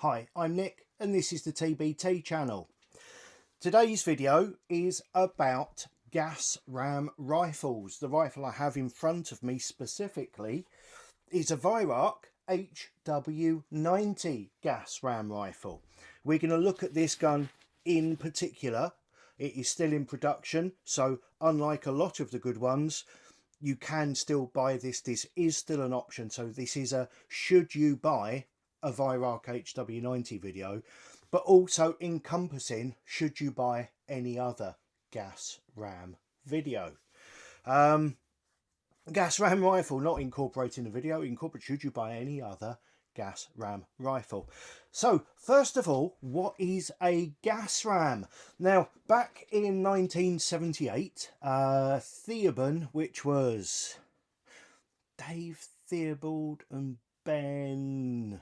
Hi, I'm Nick and this is the TBT channel. Today's video is about gas ram rifles. The rifle I have in front of me specifically is a Weihrauch HW90 gas ram rifle. We're going to look at this gun in particular. It is still in production, so unlike a lot of the good ones, you can still buy this. This is still an option, so this is a should you buy a Weihrauch HW90 video, but also encompassing should you buy any other gas ram video. Gas ram rifle not incorporating the video, incorporate should you buy any other gas ram rifle. So first of all, what is a gas ram? Now back in 1978, Theobald, which was Dave Theobald and Ben,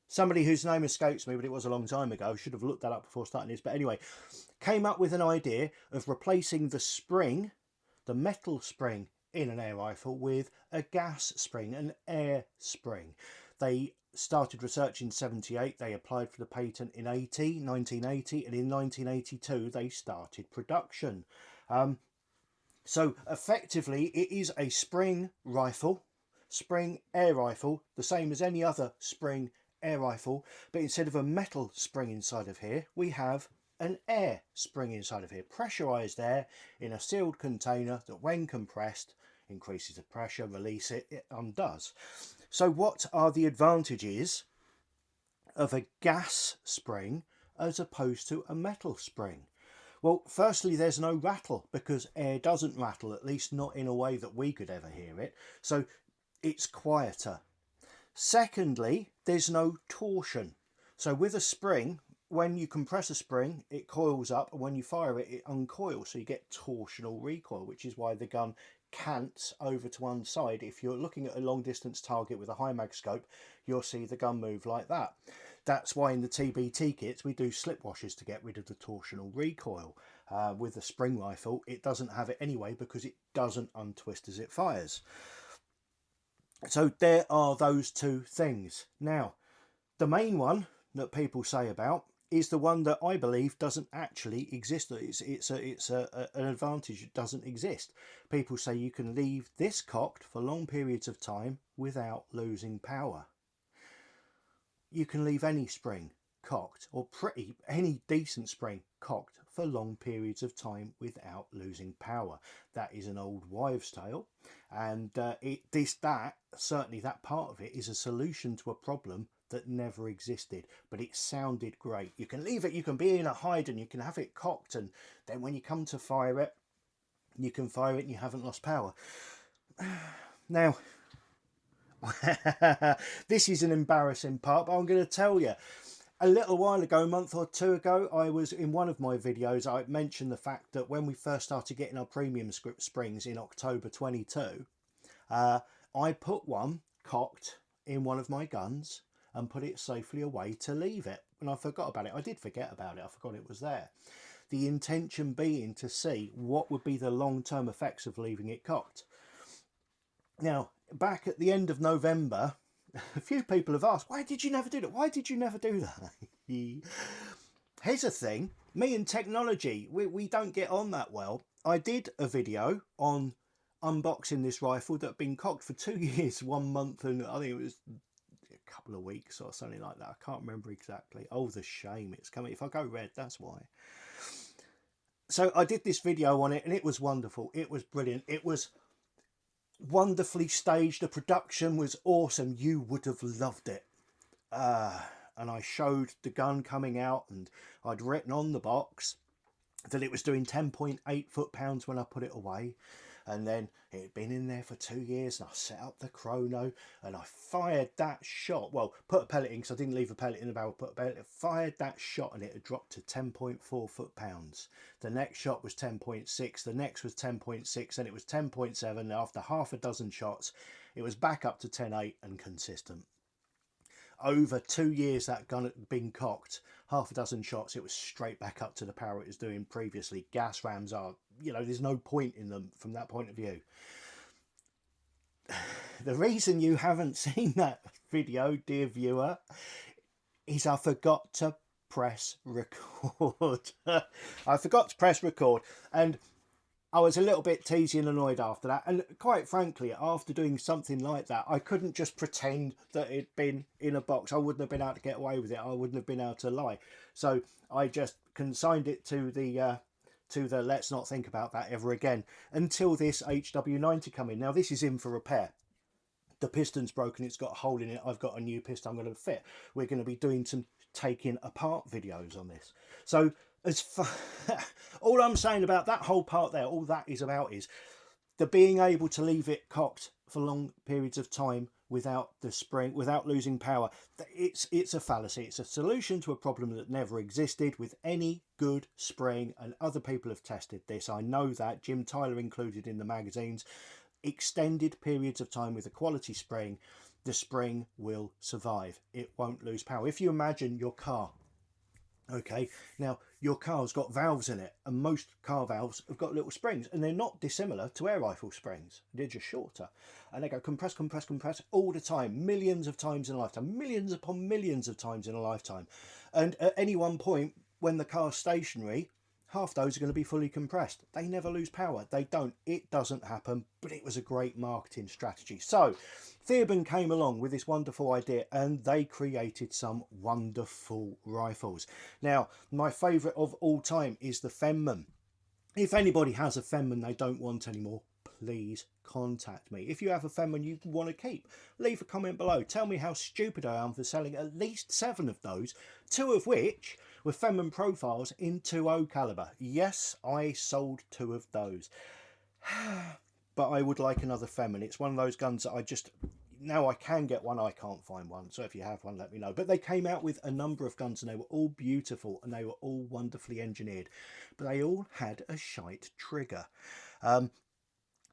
somebody whose name escapes me, but it was a long time ago, should have looked that up before starting this, but anyway, came up with an idea of replacing the spring, the metal spring in an air rifle, with a gas spring, an air spring. They started research in 78, they applied for the patent in 1980, and in 1982 they started production. So effectively it is a spring rifle, spring air rifle, the same as any other spring air rifle, but instead of a metal spring inside of here, we have an air spring inside of here, pressurized air in a sealed container that when compressed increases the pressure, release it, it undoes. So what are the advantages of a gas spring as opposed to a metal spring? Well, firstly, there's no rattle because air doesn't rattle, at least not in a way that we could ever hear it. So it's quieter. Secondly, there's no torsion. So with a spring, when you compress a spring, it coils up, and when you fire it, it uncoils. So you get torsional recoil, which is why the gun cants over to one side. If you're looking at a long distance target with a high mag scope, you'll see the gun move like that. That's why in the TBT kits we do slip washers to get rid of the torsional recoil. With a spring rifle, it doesn't have it anyway because it doesn't untwist as it fires. So there are those two things. Now, the main one that people say about is the one that I believe doesn't actually exist. It's an advantage that doesn't exist. People say you can leave this cocked for long periods of time without losing power. You can leave any spring cocked, or any decent spring cocked for long periods of time without losing power. That is an old wives' tale, and certainly that part of it is a solution to a problem that never existed, but it sounded great. You can leave it, you can be in a hide and you can have it cocked, and then when you come to fire it, you can fire it and you haven't lost power. Now, this is an embarrassing part, but I'm going to tell you. A little while ago, a month or two ago, I was in one of my videos, I mentioned the fact that when we first started getting our premium springs in October 22, I put one cocked in one of my guns and put it safely away to leave it. And I forgot about it. I did forget about it. I forgot it was there. The intention being to see what would be the long-term effects of leaving it cocked. Now, back at the end of November, a few people have asked, why did you never do that? Why did you never do that? Here's the thing, me and technology, we don't get on that well. I did a video on unboxing this rifle that had been cocked for 2 years, 1 month, and I think it was a couple of weeks or something like that. I can't remember exactly. Oh, the shame it's coming. If I go red, that's why. So I did this video on it and it was wonderful. It was brilliant. It was wonderfully staged. The production was awesome. You would have loved it. And I showed the gun coming out, and I'd written on the box that it was doing 10.8 foot-pounds when I put it away. And then it had been in there for 2 years, and I set up the chrono and I fired that shot. Well, put a pellet in because I didn't leave a pellet in the barrel, put a pellet, fired that shot and it had dropped to 10.4 foot-pounds. The next shot was 10.6, the next was 10.6, and it was 10.7. After half a dozen shots, it was back up to 10.8 and consistent. Over 2 years that gun had been cocked, half a dozen shots, it was straight back up to the power it was doing previously. Gas rams are, there's no point in them from that point of view. The reason you haven't seen that video, dear viewer, is I forgot to press record. I forgot to press record, and I was a little bit teasy and annoyed after that. And quite frankly, after doing something like that, I couldn't just pretend that it'd been in a box. I wouldn't have been able to get away with it. I wouldn't have been able to lie. So I just consigned it to the let's not think about that ever again until this HW90 come in. Now this is in for repair. The piston's broken, it's got a hole in it. I've got a new piston I'm going to fit. We're going to be doing some taking apart videos on this. So as far all I'm saying about that whole part there, all that is about is the being able to leave it cocked for long periods of time without the spring, without losing power. It's a fallacy. It's a solution to a problem that never existed with any good spring, and other people have tested this. I know that, Jim Tyler included in the magazines. Extended periods of time with a quality spring, the spring will survive. It won't lose power. If you imagine your car, okay, now your car's got valves in it, and most car valves have got little springs, and they're not dissimilar to air rifle springs. They're just shorter, and they go compress, compress, compress all the time, millions of times in a lifetime, millions upon millions of times in a lifetime. And at any one point when the car's stationary, half those are going to be fully compressed. They never lose power. They don't. It doesn't happen, but it was a great marketing strategy. So Theoben came along with this wonderful idea, and they created some wonderful rifles. Now, my favourite of all time is the Fenman. If anybody has a Fenman they don't want anymore, please contact me. If you have a Fenman you want to keep, leave a comment below. Tell me how stupid I am for selling at least 7 of those, 2 of which were Fenman profiles in 2.0 caliber. Yes, I sold 2 of those. But I would like another Fenman. It's one of those guns that I just... Now I can get one, I can't find one. So if you have one, let me know. But they came out with a number of guns, and they were all beautiful, and they were all wonderfully engineered. But they all had a shite trigger.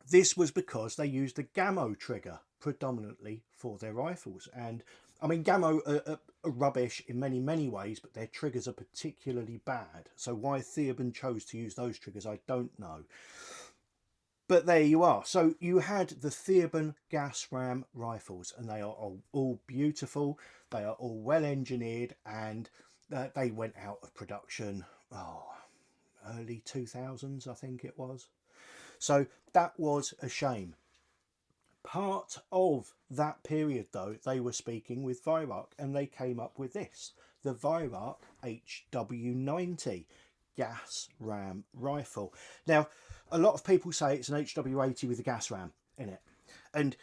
This was because they used a Gamo trigger predominantly for their rifles. And I mean, Gamo are rubbish in many ways, but their triggers are particularly bad. So why Theoben chose to use those triggers, I don't know. But there you are. So you had the Theoben gas ram rifles, and they are all beautiful. They are all well engineered, and they went out of production, early 2000s, I think it was. So that was a shame. Part of that period, though, they were speaking with Weihrauch, and they came up with this, the Weihrauch HW90 gas ram rifle. Now, a lot of people say it's an HW80 with a gas ram in it, and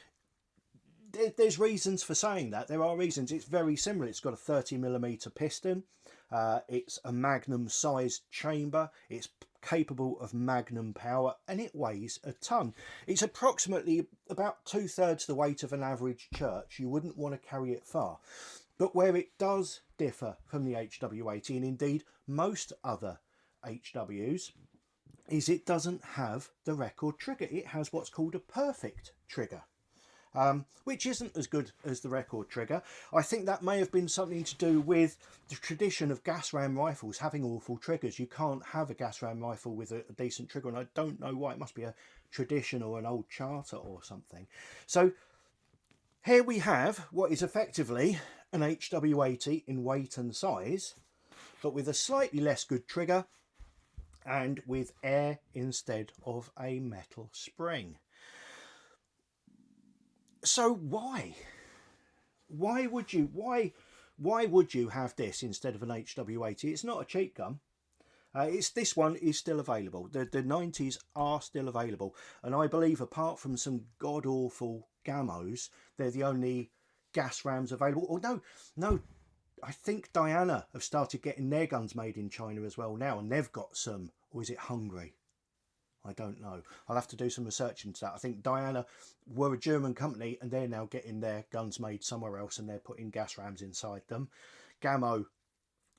there's reasons for saying that. There are reasons. It's very similar. It's got a 30mm piston. It's a Magnum sized chamber. It's capable of Magnum power, and it weighs a ton. It's approximately about 2/3 the weight of an average church. You wouldn't want to carry it far. But where it does differ from the HW80, and indeed most other HWs, is it doesn't have the record trigger. It has what's called a perfect trigger. Which isn't as good as the record trigger. I think that may have been something to do with the tradition of gas ram rifles having awful triggers. You can't have a gas ram rifle with a decent trigger, and I don't know why. It must be a tradition or an old charter or something. So here we have what is effectively an HW80 in weight and size, but with a slightly less good trigger and with air instead of a metal spring. So why would you have this instead of an HW80? It's not a cheap gun. This one is still available. The 90s are still available, and I believe apart from some god awful Gamos, they're the only gas rams available. Or no, I think Diana have started getting their guns made in China as well now, and they've got some. Or is it Hungary? I don't know. I'll have to do some research into that. I think Diana were a German company, and they're now getting their guns made somewhere else, and they're putting gas rams inside them. Gamo,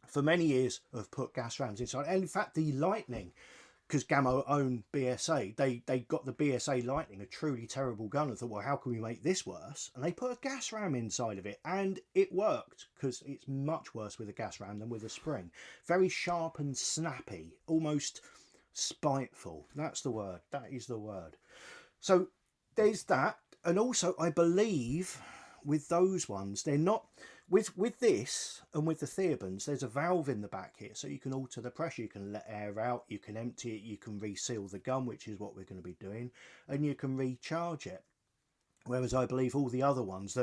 for many years, have put gas rams inside. And in fact, the Lightning, because Gamo own BSA, they got the BSA Lightning, a truly terrible gun, and thought, well, how can we make this worse? And they put a gas ram inside of it, and it worked, because it's much worse with a gas ram than with a spring. Very sharp and snappy, almost spiteful. That's the word. That is the word. So there's that. And also, I believe with those ones, they're not, With this and with the Theorbans, there's a valve in the back here, so you can alter the pressure. You can let air out, you can empty it, you can reseal the gun, which is what we're going to be doing, and you can recharge it. Whereas I believe all the other ones,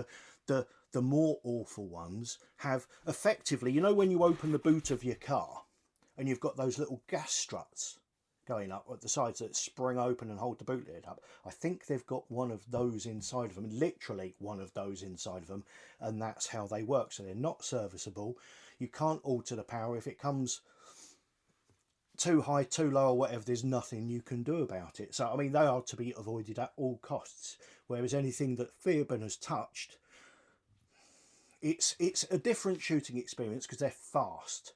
the more awful ones, have effectively, you know, when you open the boot of your car and you've got those little gas struts going up at the sides that spring open and hold the boot lid up. I think they've got one of those inside of them, literally one of those inside of them, and that's how they work. So they're not serviceable. You can't alter the power. If it comes too high, too low, or whatever, there's nothing you can do about it. So I mean, they are to be avoided at all costs. Whereas anything that Theorban has touched, it's a different shooting experience because they're fast.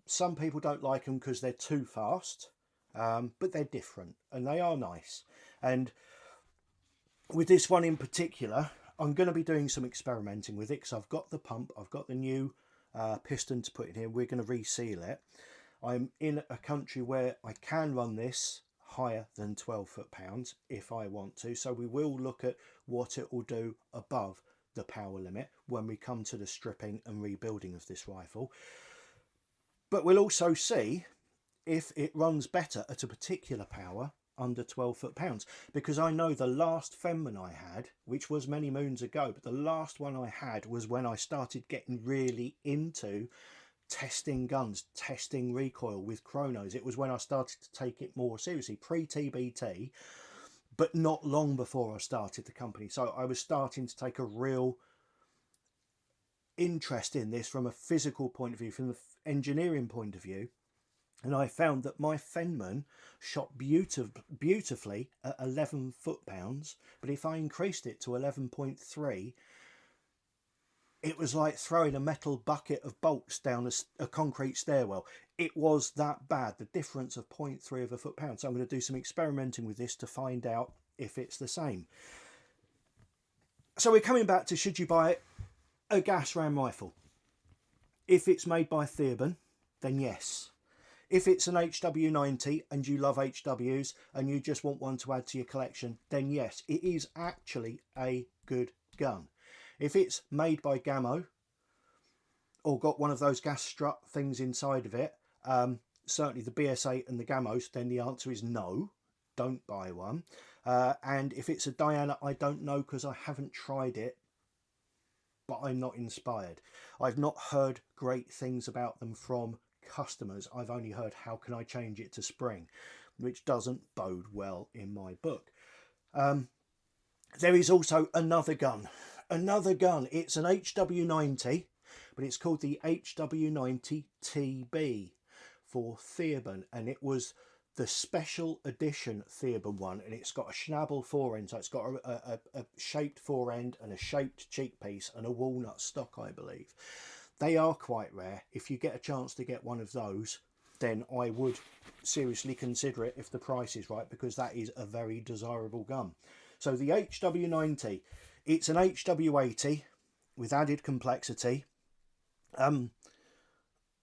Some people don't like them because they're too fast. But they're different and they are nice. And with this one in particular, I'm going to be doing some experimenting with it because I've got the pump, I've got the new piston to put in here. We're going to reseal it. I'm in a country where I can run this higher than 12 foot-pounds if I want to. So we will look at what it will do above the power limit when we come to the stripping and rebuilding of this rifle. But we'll also see if it runs better at a particular power under 12 foot-pounds, because I know the last Fenman I had, which was many moons ago, but the last one I had was when I started getting really into testing guns, testing recoil with chronos. It was when I started to take it more seriously, pre-TBT, but not long before I started the company. So I was starting to take a real interest in this from a physical point of view, from the engineering point of view. And I found that my Fenman shot beautifully at 11 foot-pounds, but if I increased it to 11.3, it was like throwing a metal bucket of bolts down a concrete stairwell. It was that bad, the difference of 0.3 of a foot-pound. So I'm going to do some experimenting with this to find out if it's the same. So we're coming back to, should you buy a gas ram rifle? If it's made by Theorban, then yes. If it's an HW90 and you love HWs and you just want one to add to your collection, then yes, it is actually a good gun. If it's made by Gamo or got one of those gas strut things inside of it, certainly the BS8 and the Gamos, then the answer is no, don't buy one. And if it's a Diana, I don't know because I haven't tried it, but I'm not inspired. I've not heard great things about them from customers. I've only heard how can I change it to spring, which doesn't bode well in my book. There is also another gun. It's an HW90, but it's called the HW90 TB for Theorban, and it was the special edition Theorban one, and it's got a schnabel forend, so it's got a shaped forend and a shaped cheek piece and a walnut stock, I believe. They are quite rare. If you get a chance to get one of those, then I would seriously consider it if the price is right, because that is a very desirable gun. So the HW90, it's an HW80 with added complexity.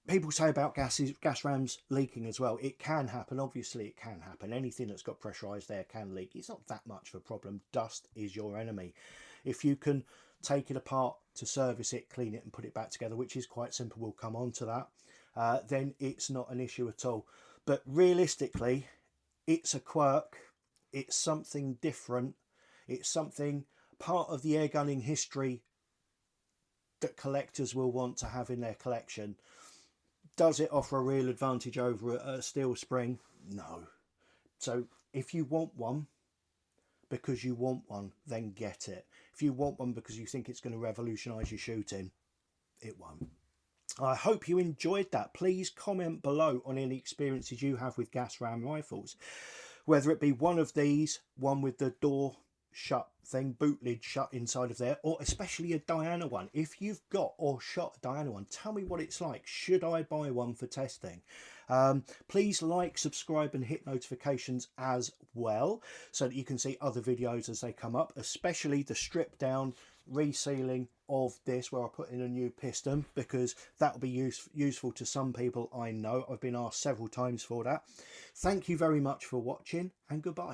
People say about gas rams leaking as well. It can happen. Obviously, it can happen. Anything that's got pressurised air can leak. It's not that much of a problem. Dust is your enemy. If you can take it apart to service it, clean it and put it back together, which is quite simple, we'll come on to that, then it's not an issue at all. But realistically, it's a quirk. It's something different. It's something part of the air gunning history that collectors will want to have in their collection. Does it offer a real advantage over a steel spring? No. So if you want one because you want one, then get it. If you want one because you think it's going to revolutionise your shooting, it won't. I hope you enjoyed that. Please comment below on any experiences you have with gas ram rifles, whether it be one of these, one with the door shut thing, boot lid shut inside of there, or especially a Diana one. If you've got or shot a Diana one, tell me what it's like. Should I buy one for testing? Please like, subscribe and hit notifications as well, so that you can see other videos as they come up, especially the strip down resealing of this, where I put in a new piston, because that will be useful to some people. I know I've been asked several times for that. Thank you very much for watching, and goodbye.